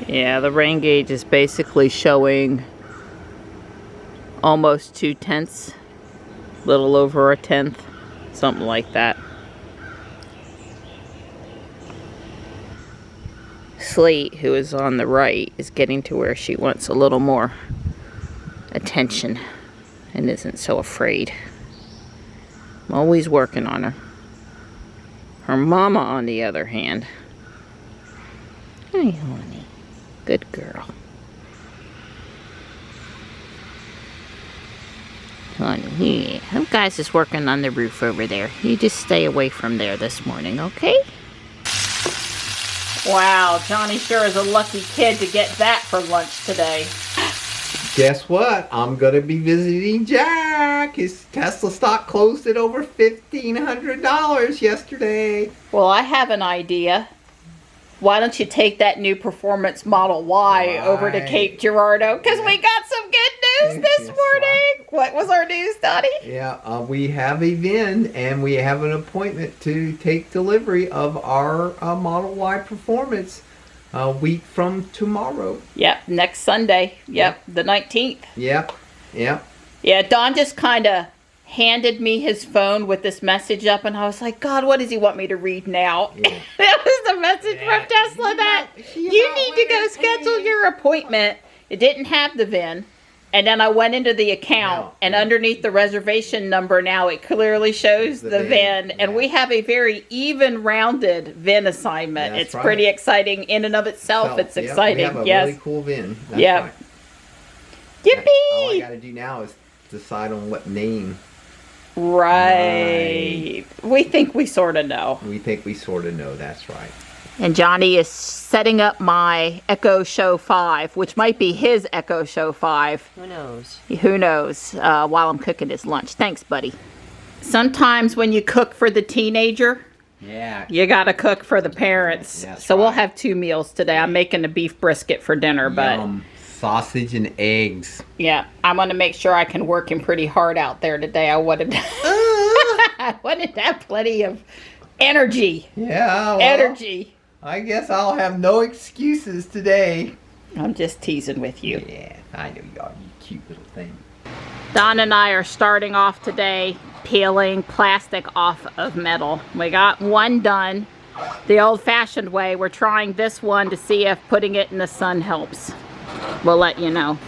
Yeah, the rain gauge is basically showing almost 2/10, little over 1/10, something like that. Slate, who is on the right, is getting to where she wants a little more attention and isn't so afraid. I'm always working on her. Her mama, on the other hand. Hi, honey. Good girl. Honey, yeah. Some guy's just working on the roof over there. You just stay away from there this morning, okay? Wow, Johnny sure is a lucky kid to get that for lunch today. Guess what? I'm gonna be visiting Jack. His Tesla stock closed at over $1,500 yesterday. Well, I have an idea. Why don't you take that new Performance Model Y over to Cape Girardeau? Because we got some good news this morning. What was our news, Donnie? Yeah, we have a VIN and we have an appointment to take delivery of our Model Y Performance a week from tomorrow. Yep, next Sunday. Yep, the 19th. Yep. Yeah, Don just kind of handed me his phone with this message up, and I was like, God, what does he want me to read now? Yeah. That was the message from Tesla that you need to go schedule your appointment. It didn't have the VIN. And then I went into the account, and underneath the reservation number now, it clearly shows the VIN. And we have a very even rounded VIN assignment. It's pretty exciting in and of itself. It's exciting. We have a really cool VIN. Yep. Yippee! All I got to do now is decide on what name. Right. We think we sort of know. We think we sort of know, that's right. And Johnny is setting up my Echo Show 5, which might be his Echo Show 5. Who knows? Who knows, while I'm cooking his lunch. Thanks, buddy. Sometimes when you cook for the teenager, you got to cook for the parents. So we'll have 2 meals today. I'm making a beef brisket for dinner, but... Sausage and eggs. Yeah, I'm going to make sure I can work him pretty hard out there today. I wanted to have plenty of energy. Yeah, well, energy. I guess I'll have no excuses today. I'm just teasing with you. Yeah, I know you are, you cute little thing. Don and I are starting off today peeling plastic off of metal. We got one done the old-fashioned way. We're trying this one to see if putting it in the sun helps. We'll let you know.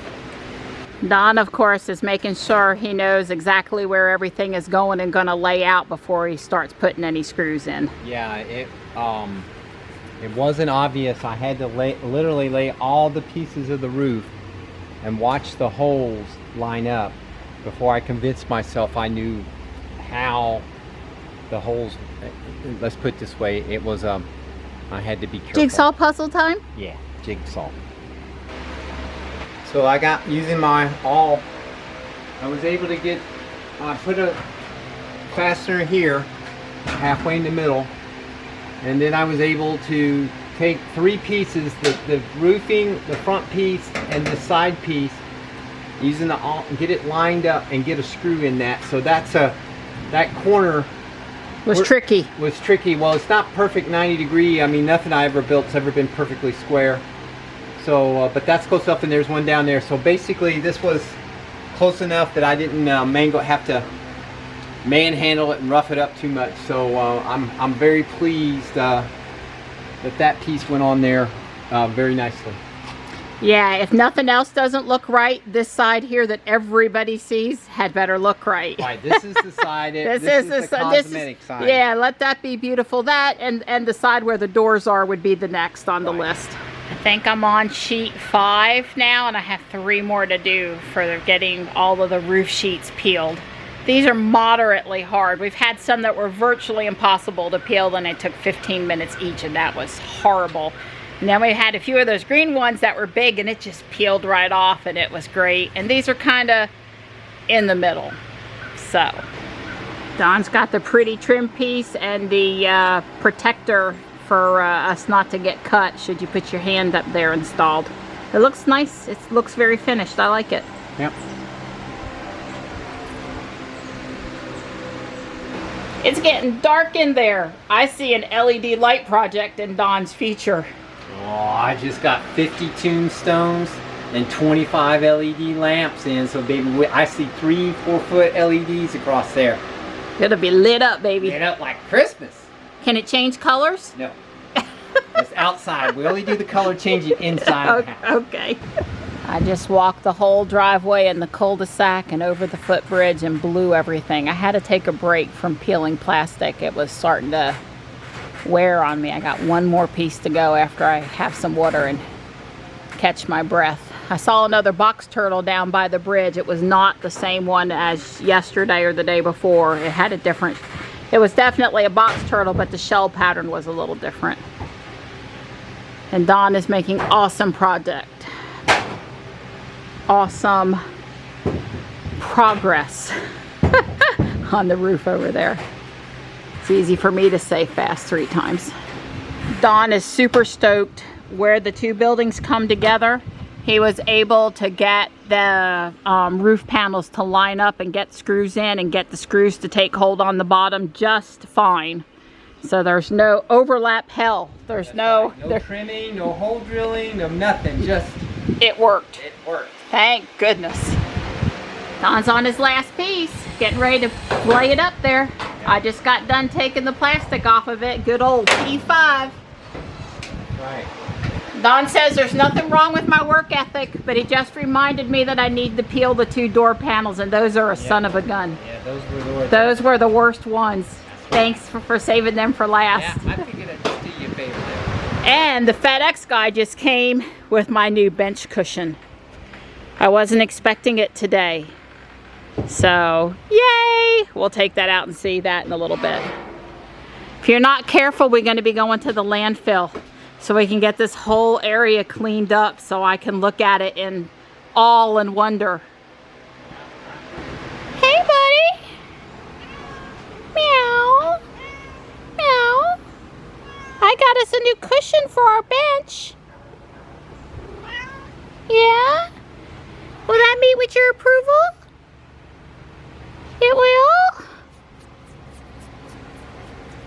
Don, of course, is making sure he knows exactly where everything is going and gonna lay out before he starts putting any screws in. Yeah, it wasn't obvious. I had to literally lay all the pieces of the roof and watch the holes line up before I convinced myself I knew how the holes, let's put it this way, it was, I had to be careful. Jigsaw puzzle time? Yeah, jigsaw. So I got, using my awl, I was able to get, I put a fastener here, halfway in the middle, and then I was able to take 3 pieces, the roofing, the front piece, and the side piece, using the awl, get it lined up and get a screw in that. So that's that corner was tricky. Was tricky. Well, it's not perfect 90 degree. I mean, nothing I ever built's ever been perfectly square. So, but that's close enough, and there's one down there. So basically, this was close enough that I didn't have to manhandle it and rough it up too much. So I'm very pleased that piece went on there very nicely. Yeah, if nothing else doesn't look right, this side here that everybody sees had better look right. Right, this is the side. this is the cosmetic side. Yeah, let that be beautiful. That and the side where the doors are would be the next on the list. I think I'm on sheet 5 now, and I have 3 more to do for getting all of the roof sheets peeled. These are moderately hard. We've had some that were virtually impossible to peel, and it took 15 minutes each, and that was horrible. And then we had a few of those green ones that were big, and it just peeled right off, and it was great. And these are kind of in the middle. So, Don's got the pretty trim piece and the protector for us not to get cut should you put your hand up there installed. It looks nice. It looks very finished. I like it. Yep. It's getting dark in there. I see an LED light project in Don's future. I just got 50 tombstones and 25 LED lamps in, so baby, I see 3-4 foot LEDs across there. It'll be lit up, baby. Lit up like Christmas. Can it change colors? No. It's outside. We only do the color changing inside the house. Okay. I just walked the whole driveway in the cul-de-sac and over the footbridge and blew everything. I had to take a break from peeling plastic. It was starting to wear on me. I got one more piece to go after I have some water and catch my breath. I saw another box turtle down by the bridge. It was not the same one as yesterday or the day before. It had a different, it was definitely a box turtle, but the shell pattern was a little different. And Don is making awesome awesome progress on the roof over there. It's easy for me to say fast 3 times. Don is super stoked where the 2 buildings come together. He was able to get the roof panels to line up and get screws in and get the screws to take hold on the bottom just fine. So there's no overlap hell. There's no trimming, no hole drilling, no nothing. Just it worked. It worked. Thank goodness. Don's on his last piece, getting ready to lay it up there. I just got done taking the plastic off of it. Good old P5. Right. Don says there's nothing wrong with my work ethic, but he just reminded me that I need to peel the 2 door panels, and those are a son of a gun. Yeah, those were the worst. Those were the worst ones. Thanks for saving them for last. Yeah, I figured I'd just do you a favor there. And the FedEx guy just came with my new bench cushion. I wasn't expecting it today. So, yay! We'll take that out and see that in a little bit. If you're not careful, we're going to be going to the landfill so we can get this whole area cleaned up so I can look at it in awe and wonder. Hey, buddy! Meow! Meow! I got us a new cushion for our bench. Yeah? Will that meet with your approval? It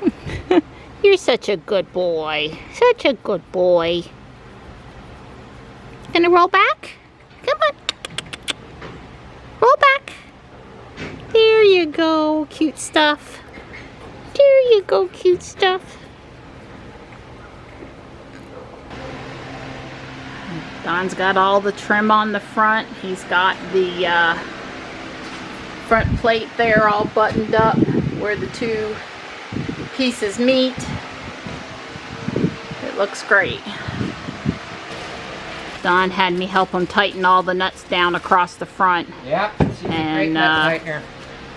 will? You're such a good boy. Such a good boy. Gonna roll back? Come on. Roll back. There you go, cute stuff. There you go, cute stuff. Don's got all the trim on the front. He's got the front plate there all buttoned up where the 2 pieces meet. It looks great. Don had me help him tighten all the nuts down across the front. Yep, she's a great nut tightener.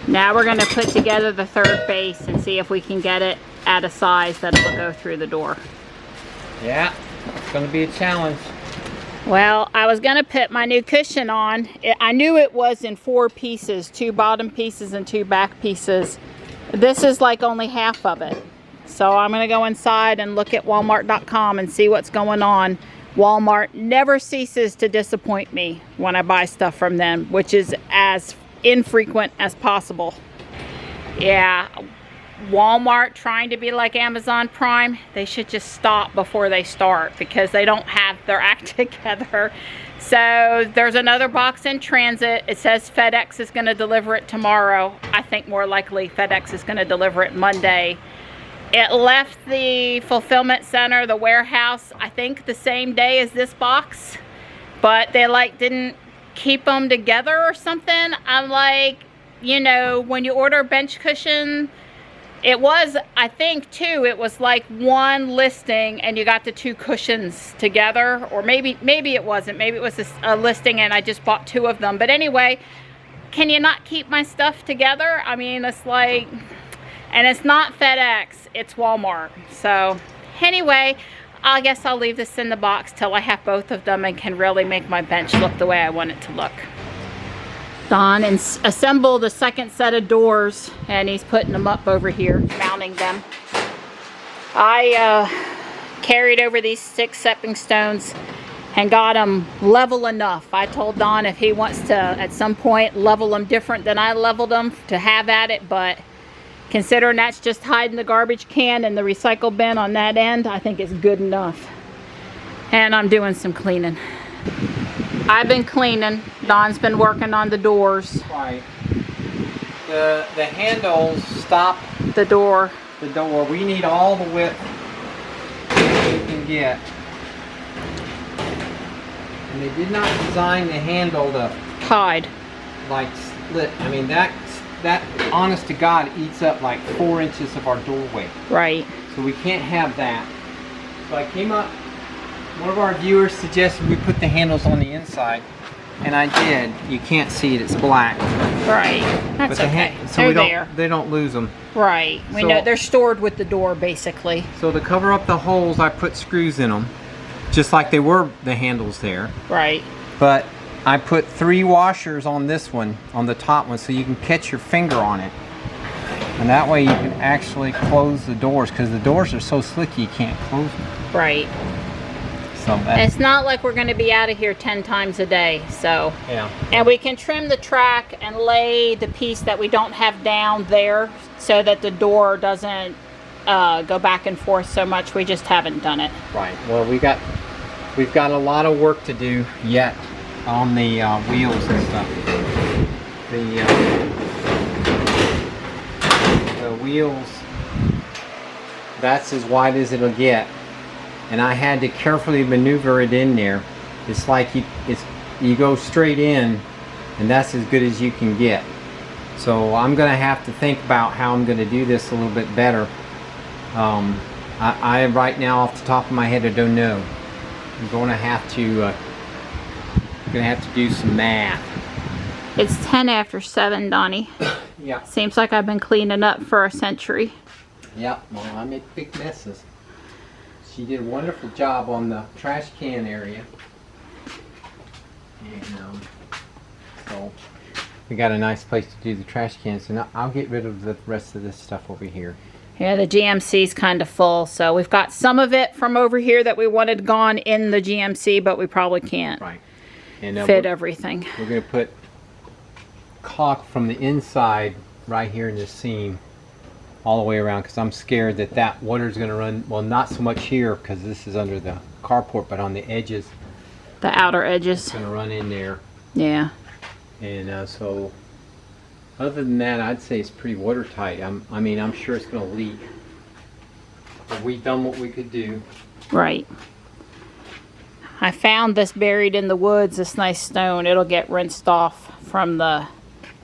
Now we're going to put together the 3rd base and see if we can get it at a size that'll go through the door. Yeah, it's going to be a challenge. Well, I was going to put my new cushion on. I knew it was in 4 pieces, 2 bottom pieces and 2 back pieces. This is like only half of it. So I'm going to go inside and look at Walmart.com and see what's going on. Walmart never ceases to disappoint me when I buy stuff from them, which is as infrequent as possible. Yeah, Walmart trying to be like Amazon Prime, they should just stop before they start because they don't have their act together. So there's another box in transit. It says FedEx is going to deliver it tomorrow. I think more likely FedEx is going to deliver it Monday. It left the fulfillment center, the warehouse, I think the same day as this box, but they like didn't keep them together or something. I'm like, you know, when you order a bench cushion, it was, I think too, it was like 1 listing and you got the 2 cushions together, or maybe it wasn't. Maybe it was a listing and I just bought 2 of them. But anyway, can you not keep my stuff together? I mean, it's like, and it's not FedEx, it's Walmart. So anyway, I guess I'll leave this in the box till I have both of them and can really make my bench look the way I want it to look. Don assembled the 2nd set of doors and he's putting them up over here, mounting them. I carried over these 6 stepping stones and got them level enough. I told Don if he wants to at some point level them different than I leveled them, to have at it, but considering that's just hiding the garbage can and the recycle bin on that end, I think it's good enough. And I'm doing some cleaning. I've been cleaning. Don's been working on the doors. Right. The handles stop The door. the door. We need all the width we can get. And they did not design the handle to Hide. like split. I mean that honest to God eats up like 4 inches of our doorway. Right. So we can't have that. So I came up, one of our viewers suggested we put the handles on the inside, and I did. You can't see it, it's black. Right. That's okay. So They're we don't, there. they don't lose them. Right. We So- know they're stored with the door basically. So to cover up the holes, I put screws in them, just like they were the handles there. Right. But I put 3 washers on this one, on the top one, so you can catch your finger on it. And that way you can actually close the doors, because the doors are so slicky you can't close them. Right. So that's, It's not like we're going to be out of here 10 times a day, so. yeah. And we can trim the track and lay the piece that we don't have down there so that the door doesn't go back and forth so much. We just haven't done it. Right. Well, we've got a lot of work to do yet on the wheels and stuff. The wheels, that's as wide as it'll get, and I had to carefully maneuver it in there. It's like you go straight in, and that's as good as you can get. So I'm gonna have to think about how I'm gonna do this a little bit better. I right now off the top of my head I don't know. I'm gonna have to do some math. It's 10 after 7, Donnie. Yeah. Seems like I've been cleaning up for a century. Yeah. Well, I make big messes. She did a wonderful job on the trash can area, and so we got a nice place to do the trash cans. And I'll get rid of the rest of this stuff over here. Yeah, the GMC's kind of full, so we've got some of it from over here that we wanted gone in the GMC, but we probably can't Right. And fit everything. we're going to put caulk from the inside right here in this seam all the way around, because I'm scared that water's going to run, well, not so much here because this is under the carport, but on the edges The outer edges. it's going to run in there. Yeah. And so other than that, I'd say it's pretty watertight. I mean, I'm sure it's going to leak, but we've done what we could do. Right. I found this buried in the woods, this nice stone. It'll get rinsed off from the,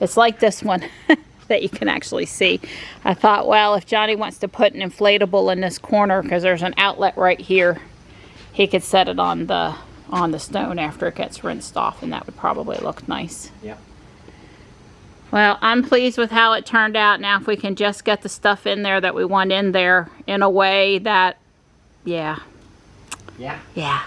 it's like this one that you can actually see. I thought, well, if Johnny wants to put an inflatable in this corner, because there's an outlet right here, he could set it on the stone after it gets rinsed off, and that would probably look nice. Yeah. Well, I'm pleased with how it turned out. Now if we can just get the stuff in there that we want in there in a way that, yeah. Yeah. Yeah.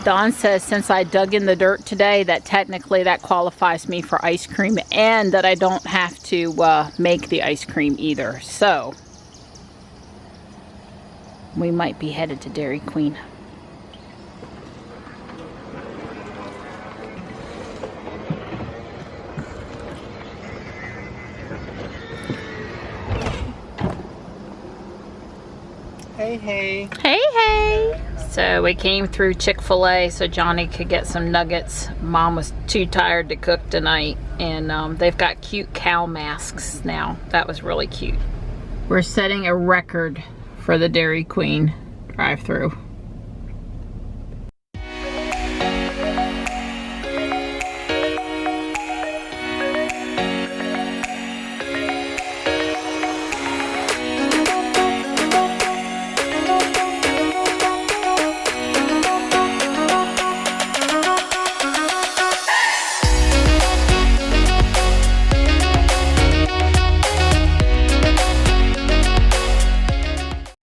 Dawn says since I dug in the dirt today that technically that qualifies me for ice cream and that I don't have to make the ice cream either. So we might be headed to Dairy Queen. Hey, hey. Hey, hey. So we came through Chick-fil-A so Johnny could get some nuggets. Mom was too tired to cook tonight. And they've got cute cow masks now. That was really cute. We're setting a record for the Dairy Queen drive-through.